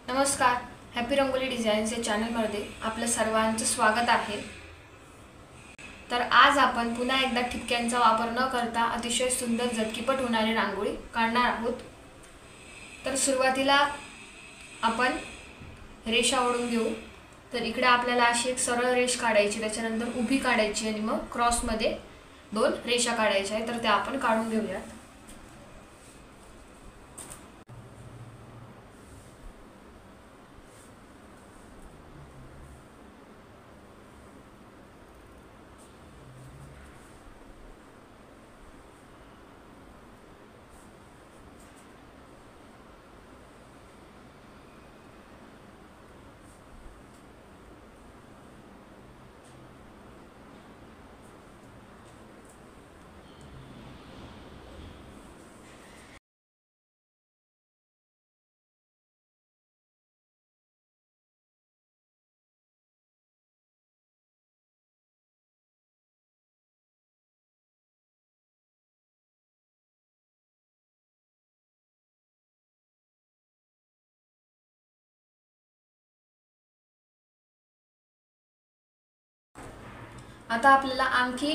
नमस्कार. Happy rangoli designs या चॅनलमध्ये आपलं सर्वांचं स्वागत आहे. तर आज आपण पुन्हा एकदा ठिपक्यांचा वापर न करता अतिशय सुंदर झटकीपट होणारी रांगोळी काढणार आहोत. तर सुरुवातीला आपण रेषा ओढून घेऊ. तर इकडे आपल्याला अशी एक सरळ रेष काढायची, त्याच्यानंतर उभी काढायची आणि मग क्रॉसमध्ये दोन रेषा काढायच्या आहेत. तर त्या आपण काढून घेऊयात. आता आपल्याला आणखी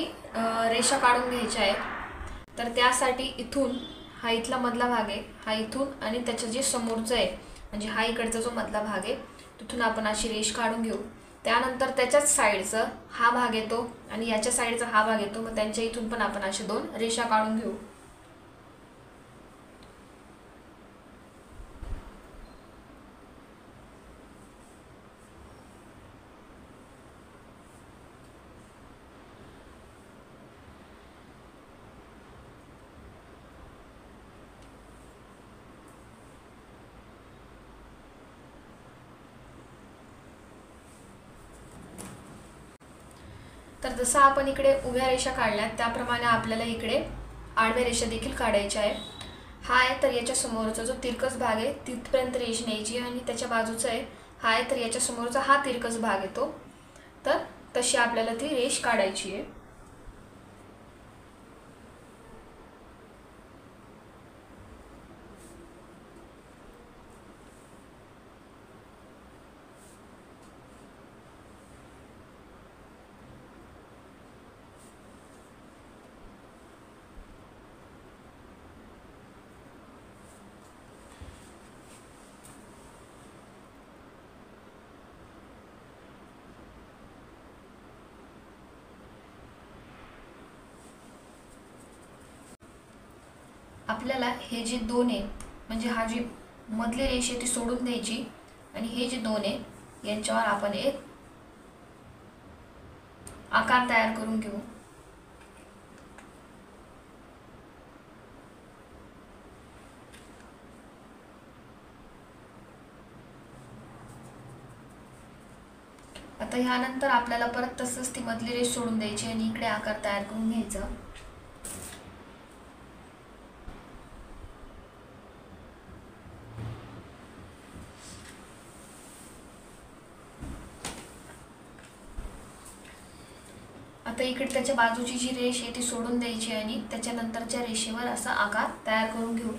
रेषा काढून घ्यायच्या आहेत. तर त्यासाठी इथून हा इथला मधला भाग आहे, हा इथून आणि त्याचं जे समोरचं आहे म्हणजे हा इकडचा जो मधला भाग आहे तिथून आपण अशी रेष काढून घेऊ. त्यानंतर त्याच्याच साईडचा हा भाग येतो आणि याच्या साईडचा हा भाग येतो. मग त्यांच्या इथून पण आपण अशा दोन रेषा काढून घेऊ. तर जसं आपण इकडे उभ्या रेषा काढल्यात त्याप्रमाणे आपल्याला इकडे आडव्या रेषा देखील काढायच्या आहे. हा आहे तर याच्या समोरचा जो तिरकस भाग आहे तिथपर्यंत रेष न्यायची आणि त्याच्या बाजूचा आहे हा आहे तर याच्या समोरचा हा तिरकस भाग येतो. तर तशी आपल्याला ती रेष काढायची आहे. आपल्याला हे जे दोन आहे म्हणजे हा जी मधली रेष आहे ती सोडून द्यायची आणि हे जे दोन आहे यांच्यावर आपण एक आकार तयार करून घेऊ. आता ह्यानंतर आपल्याला परत तसंच ती मधली रेष सोडून द्यायची आणि इकडे आकार तयार करून घ्यायचा. आता इकडे त्याच्या बाजूची जी रेष आहे ती सोडून द्यायची आणि त्याच्यानंतरच्या रेषेवर असा आकार तयार करून घेऊ.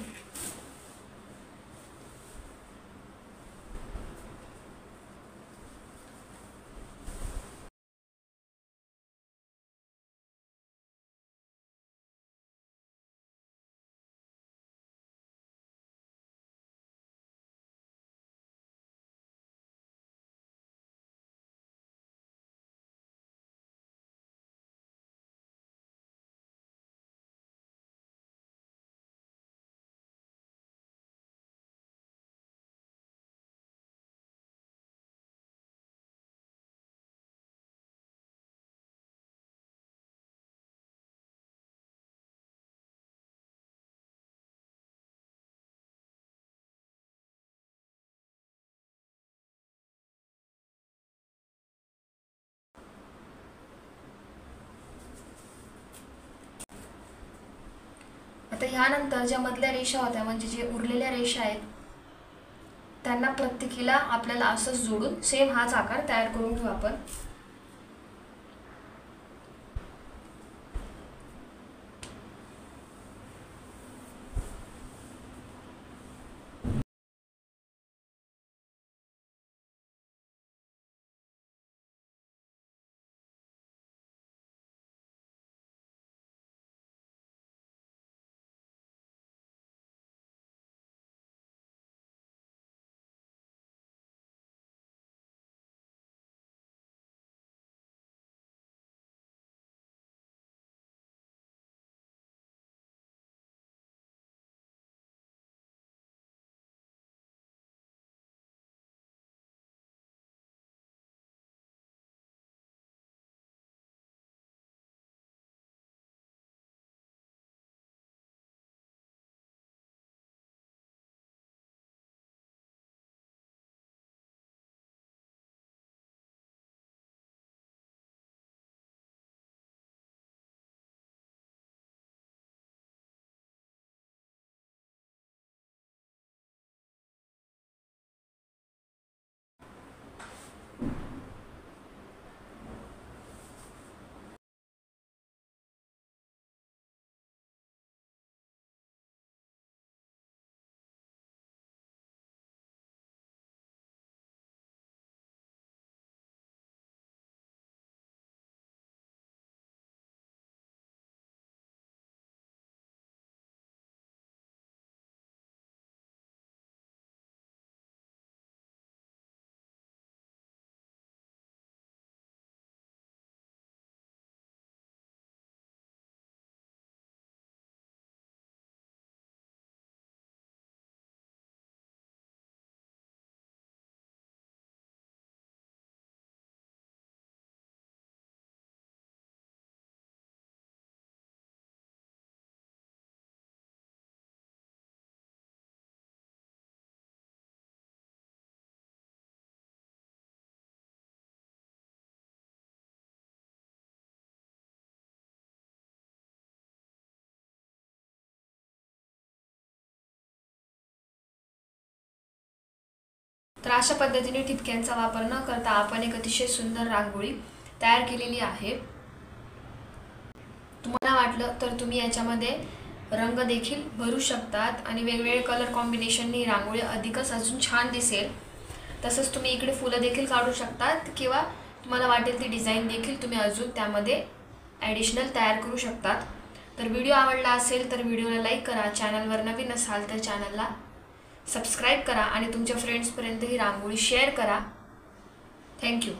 आता ह्यानंतर ज्या मधल्या रेषा होत्या म्हणजे जे उरलेल्या रेषा आहेत त्यांना प्रत्येकीला आपल्याला असंच जोडून सेम हाच आकार तयार करून घेऊ आपण. तर अशा पद्धतीने ठिपक्यांचा वापर न करता आपण एक अतिशय सुंदर रांगोळी तयार केलेली आहे। तुम्हाला वाटलं तर तुम्ही याच्यामध्ये रंग देखील भरू शकतात आणि वेगवेगळे कलर कॉम्बिनेशननी रांगोळी अधिकच अजून छान दिसेल। तसंच तुम्ही इकडे फुलं देखील काढू शकतात किंवा तुम्हाला वाटेल ती डिझाइन देखील तुम्ही अजून त्यामध्ये ॲडिशनल तयार करू शकतात। तर व्हिडिओ आवडला असेल तर व्हिडिओला लाईक करा, चॅनलवर नवीन असाल तर चॅनलला सबस्क्राईब करा आणि तुमच्या फ्रेंड्सपर्यंत ही रांगोळी शेअर करा। थँक्यू।